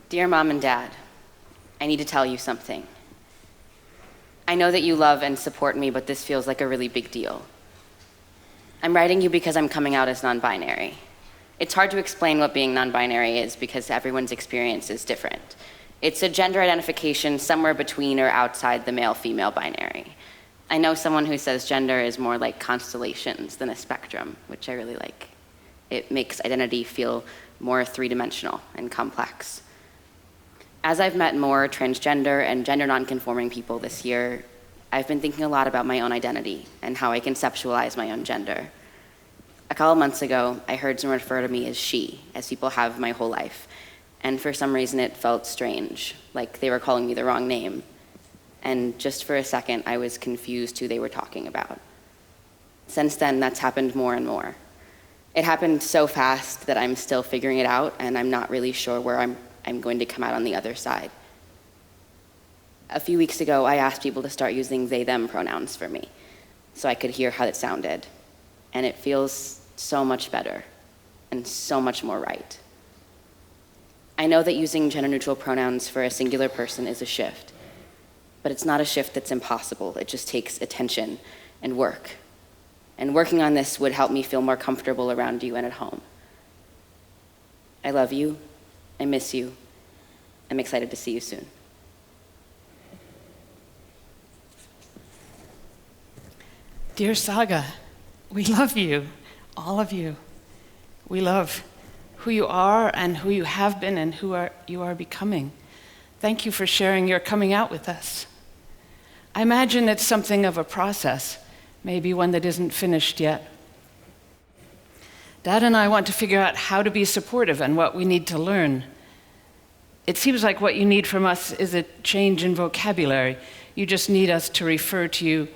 Dear Mom and Dad, I need to tell you something. I know that you love and support me, but this feels like a really big deal. I'm writing you because I'm coming out as non-binary. It's hard to explain what being non-binary is because everyone's experience is different. It's a gender identification somewhere between or outside the male-female binary. I know someone who says gender is more like constellations than a spectrum, which I really like. It makes identity feel more three-dimensional and complex. As I've met more transgender and gender nonconforming people this year, I've been thinking a lot about my own identity and how I conceptualize my own gender. A couple months ago, I heard someone refer to me as she, as people have my whole life. And for some reason, it felt strange, like they were calling me the wrong name. And just for a second, I was confused who they were talking about. Since then, that's happened more and more. It happened so fast that I'm still figuring it out, and I'm not really sure where I'm going to come out on the other side. A few weeks ago, I asked people to start using they/them pronouns for me, so I could hear how it sounded. And it feels so much better, and so much more right. I know that using gender-neutral pronouns for a singular person is a shift, but it's not a shift that's impossible. It just takes attention and work. And working on this would help me feel more comfortable around you and at home. I love you. I miss you. I'm excited to see you soon. Dear Saga, we love you, all of you. We love who you are and who you have been and who you are becoming. Thank you for sharing your coming out with us. I imagine it's something of a process, maybe one that isn't finished yet. Dad and I want to figure out how to be supportive and what we need to learn. It seems like what you need from us is a change in vocabulary. You just need us to refer to you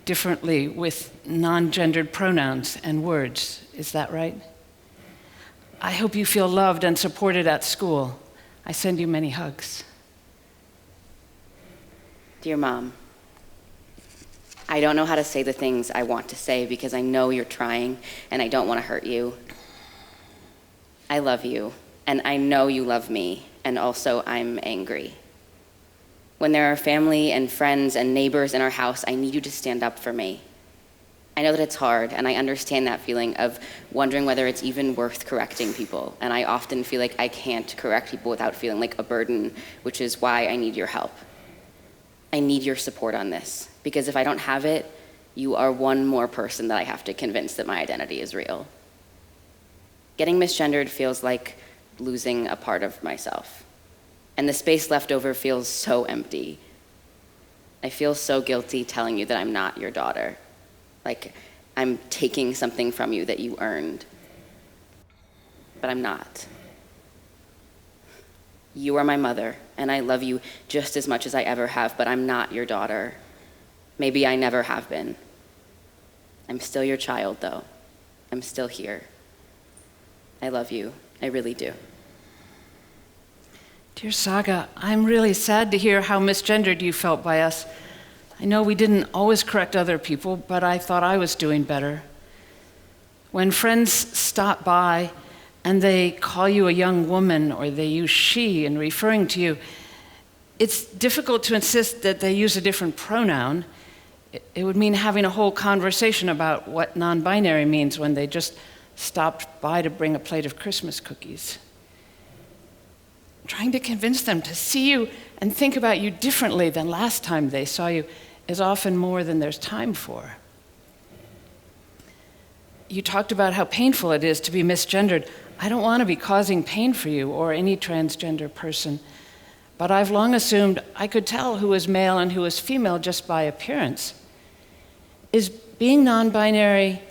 differently with non-gendered pronouns and words. Is that right? I hope you feel loved and supported at school. I send you many hugs. Dear Mom, I don't know how to say the things I want to say because I know you're trying and I don't want to hurt you. I love you, and I know you love me, and also I'm angry. When there are family and friends and neighbors in our house, I need you to stand up for me. I know that it's hard, and I understand that feeling of wondering whether it's even worth correcting people, and I often feel like I can't correct people without feeling like a burden, which is why I need your help. I need your support on this, because if I don't have it, you are one more person that I have to convince that my identity is real. Getting misgendered feels like losing a part of myself, and the space left over feels so empty. I feel so guilty telling you that I'm not your daughter, like I'm taking something from you that you earned, but I'm not. You are my mother, and I love you just as much as I ever have, but I'm not your daughter. Maybe I never have been. I'm still your child, though. I'm still here. I love you. I really do. Dear Saga, I'm really sad to hear how misgendered you felt by us. I know we didn't always correct other people, but I thought I was doing better. When friends stop by and they call you a young woman or they use she in referring to you, it's difficult to insist that they use a different pronoun. It would mean having a whole conversation about what non-binary means when they just stopped by to bring a plate of Christmas cookies. Trying to convince them to see you and think about you differently than last time they saw you is often more than there's time for. You talked about how painful it is to be misgendered. I don't want to be causing pain for you or any transgender person, but I've long assumed I could tell who was male and who was female just by appearance. Is being non-binary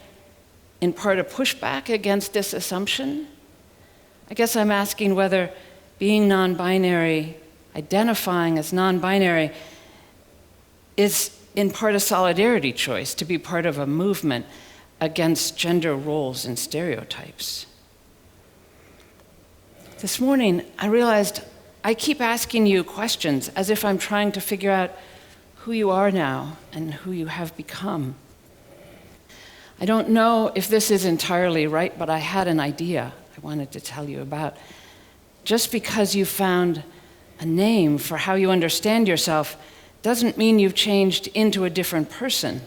in part a pushback against this assumption? I guess I'm asking whether being non-binary, identifying as non-binary, is in part a solidarity choice to be part of a movement against gender roles and stereotypes. This morning, I realized I keep asking you questions as if I'm trying to figure out who you are now and who you have become. I don't know if this is entirely right, but I had an idea I wanted to tell you about. Just because you found a name for how you understand yourself doesn't mean you've changed into a different person.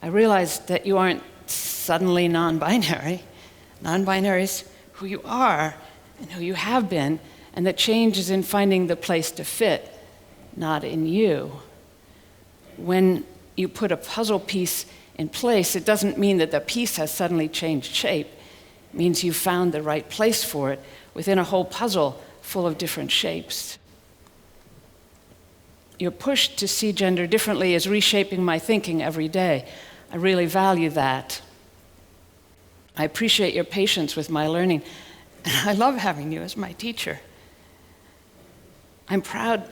I realize that you aren't suddenly non-binary. Non-binary is who you are and who you have been, and that change is in finding the place to fit, not in you. When you put a puzzle piece in place, it doesn't mean that the piece has suddenly changed shape. It means you found the right place for it within a whole puzzle full of different shapes. Your push to see gender differently is reshaping my thinking every day. I really value that. I appreciate your patience with my learning, and I love having you as my teacher. I'm proud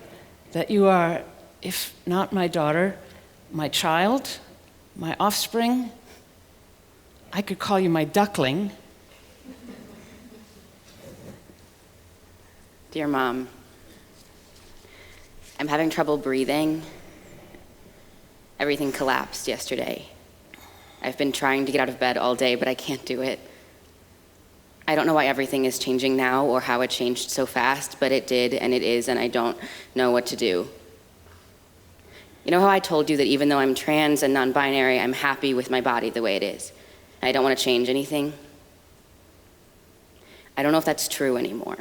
that you are, if not my daughter, my child, my offspring. I could call you my duckling. Dear Mom, I'm having trouble breathing. Everything collapsed yesterday. I've been trying to get out of bed all day, but I can't do it. I don't know why everything is changing now or how it changed so fast, but it did and it is, and I don't know what to do. You know how I told you that even though I'm trans and non-binary, I'm happy with my body the way it is, and I don't want to change anything? I don't know if that's true anymore.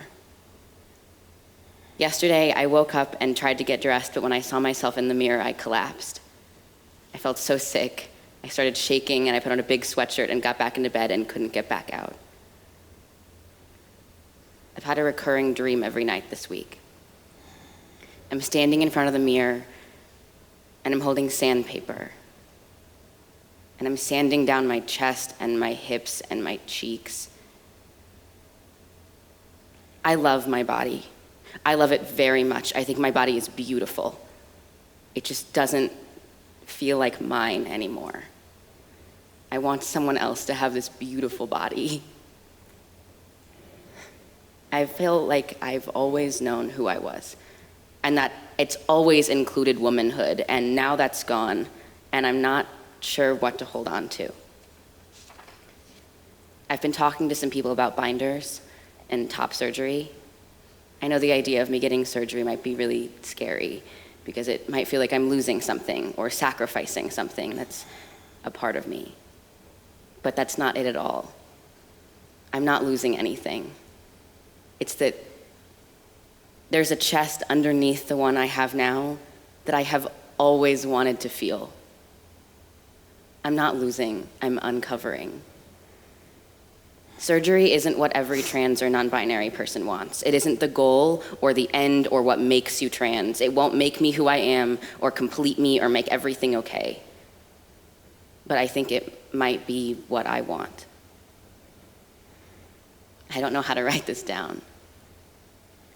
Yesterday, I woke up and tried to get dressed, but when I saw myself in the mirror, I collapsed. I felt so sick. I started shaking, and I put on a big sweatshirt and got back into bed and couldn't get back out. I've had a recurring dream every night this week. I'm standing in front of the mirror, and I'm holding sandpaper. And I'm sanding down my chest and my hips and my cheeks. I love my body. I love it very much. I think my body is beautiful. It just doesn't feel like mine anymore. I want someone else to have this beautiful body. I feel like I've always known who I was, and that it's always included womanhood, and now that's gone, and I'm not sure what to hold on to. I've been talking to some people about binders and top surgery. I know the idea of me getting surgery might be really scary because it might feel like I'm losing something or sacrificing something that's a part of me. But that's not it at all. I'm not losing anything. It's that there's a chest underneath the one I have now that I have always wanted to feel. I'm not losing, I'm uncovering. Surgery isn't what every trans or non-binary person wants. It isn't the goal or the end or what makes you trans. It won't make me who I am or complete me or make everything okay. But I think it might be what I want. I don't know how to write this down.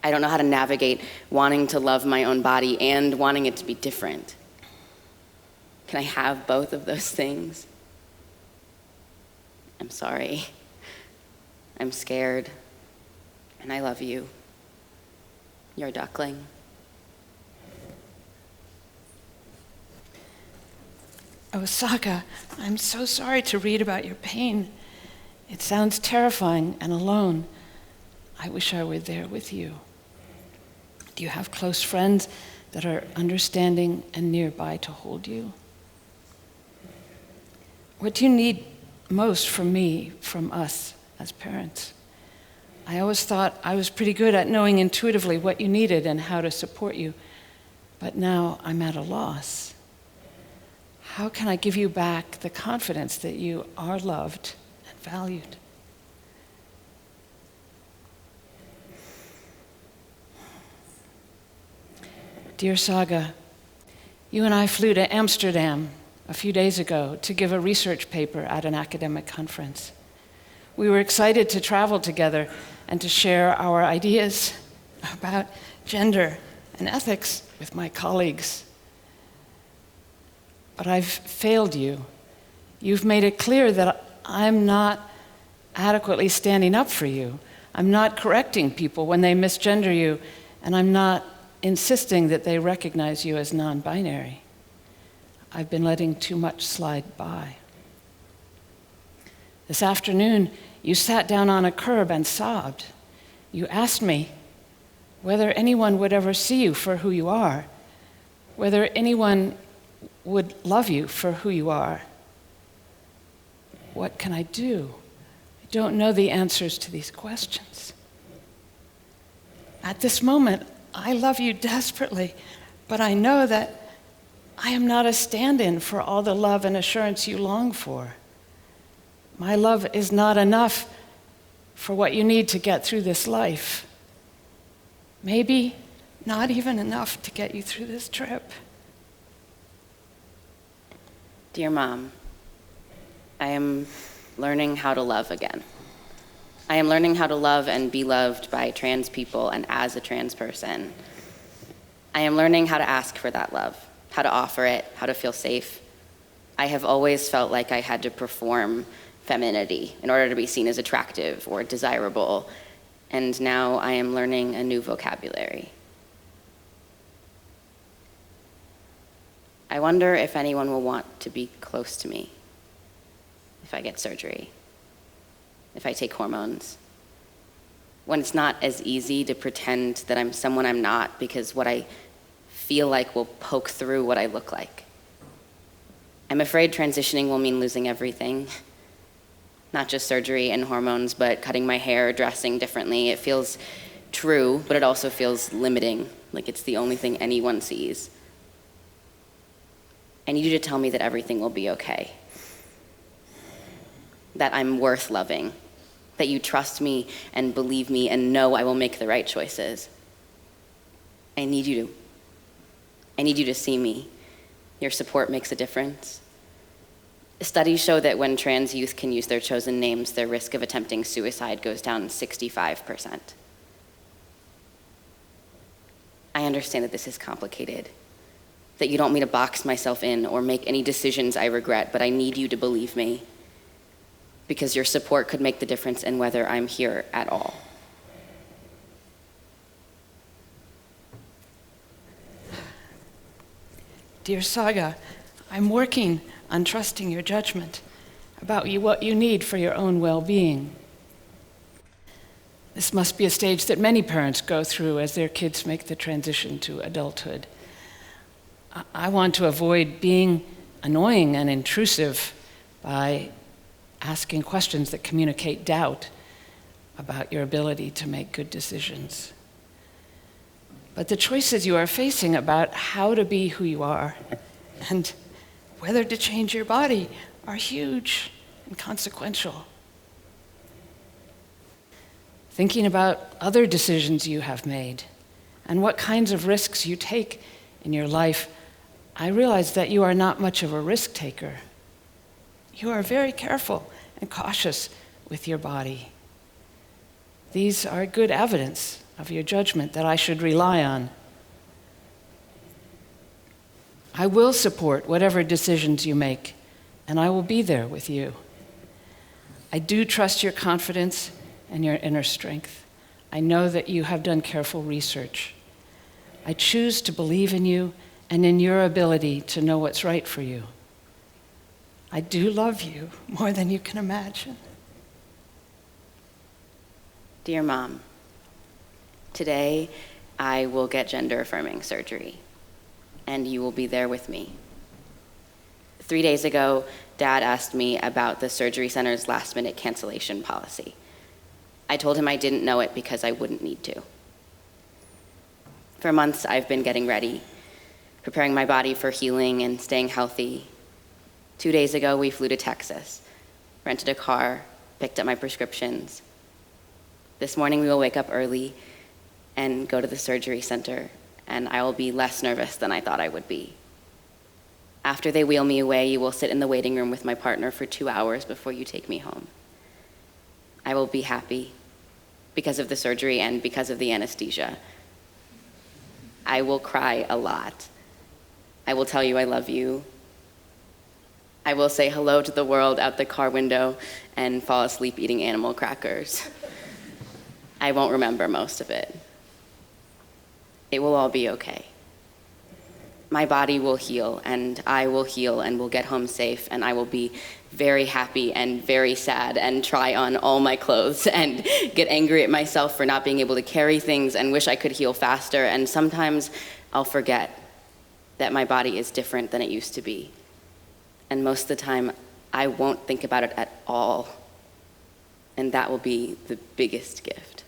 I don't know how to navigate wanting to love my own body and wanting it to be different. Can I have both of those things? I'm sorry. I'm scared, and I love you. Your duckling. Oh, Saga, I'm so sorry to read about your pain. It sounds terrifying and alone. I wish I were there with you. Do you have close friends that are understanding and nearby to hold you? What do you need most from me, from us as parents? I always thought I was pretty good at knowing intuitively what you needed and how to support you, but now I'm at a loss. How can I give you back the confidence that you are loved and valued? Dear Saga, you and I flew to Amsterdam a few days ago to give a research paper at an academic conference. We were excited to travel together and to share our ideas about gender and ethics with my colleagues. But I've failed you. You've made it clear that I'm not adequately standing up for you. I'm not correcting people when they misgender you, and I'm not insisting that they recognize you as non-binary. I've been letting too much slide by. This afternoon, you sat down on a curb and sobbed. You asked me whether anyone would ever see you for who you are, whether anyone would love you for who you are. What can I do? I don't know the answers to these questions. At this moment, I love you desperately, but I know that I am not a stand-in for all the love and assurance you long for. My love is not enough for what you need to get through this life. Maybe not even enough to get you through this trip. Dear Mom, I am learning how to love again. I am learning how to love and be loved by trans people and as a trans person. I am learning how to ask for that love, how to offer it, how to feel safe. I have always felt like I had to perform femininity in order to be seen as attractive or desirable, and now I am learning a new vocabulary. I wonder if anyone will want to be close to me if I get surgery, if I take hormones, when it's not as easy to pretend that I'm someone I'm not because what I feel like will poke through what I look like. I'm afraid transitioning will mean losing everything, not just surgery and hormones, but cutting my hair, dressing differently. It feels true, but it also feels limiting, like it's the only thing anyone sees. I need you to tell me that everything will be okay, that I'm worth loving, that you trust me and believe me and know I will make the right choices. I need you to see me. Your support makes a difference. Studies show that when trans youth can use their chosen names, their risk of attempting suicide goes down 65%. I understand that this is complicated, that you don't want me to box myself in or make any decisions I regret, but I need you to believe me, because your support could make the difference in whether I'm here at all. Dear Saga, I'm working on trusting your judgment about what you need for your own well-being. This must be a stage that many parents go through as their kids make the transition to adulthood. I want to avoid being annoying and intrusive by asking questions that communicate doubt about your ability to make good decisions. But the choices you are facing about how to be who you are and whether to change your body are huge and consequential. Thinking about other decisions you have made and what kinds of risks you take in your life, I realize that you are not much of a risk taker. You are very careful and cautious with your body. These are good evidence of your judgment that I should rely on. I will support whatever decisions you make, and I will be there with you. I do trust your confidence and your inner strength. I know that you have done careful research. I choose to believe in you and in your ability to know what's right for you. I do love you more than you can imagine. Dear Mom, today I will get gender-affirming surgery, and you will be there with me. 3 days ago, Dad asked me about the surgery center's last-minute cancellation policy. I told him I didn't know it because I wouldn't need to. For months, I've been getting ready, preparing my body for healing and staying healthy. 2 days ago, we flew to Texas, rented a car, picked up my prescriptions. This morning, we will wake up early and go to the surgery center, and I will be less nervous than I thought I would be. After they wheel me away, you will sit in the waiting room with my partner for 2 hours before you take me home. I will be happy because of the surgery and because of the anesthesia. I will cry a lot. I will tell you I love you. I will say hello to the world out the car window and fall asleep eating animal crackers. I won't remember most of it. It will all be okay. my body will heal, and I will heal, and will get home safe, and I will be very happy and very sad and try on all my clothes and get angry at myself for not being able to carry things and wish I could heal faster. And sometimes I'll forget that my body is different than it used to be. And most of the time, I won't think about it at all. And that will be the biggest gift.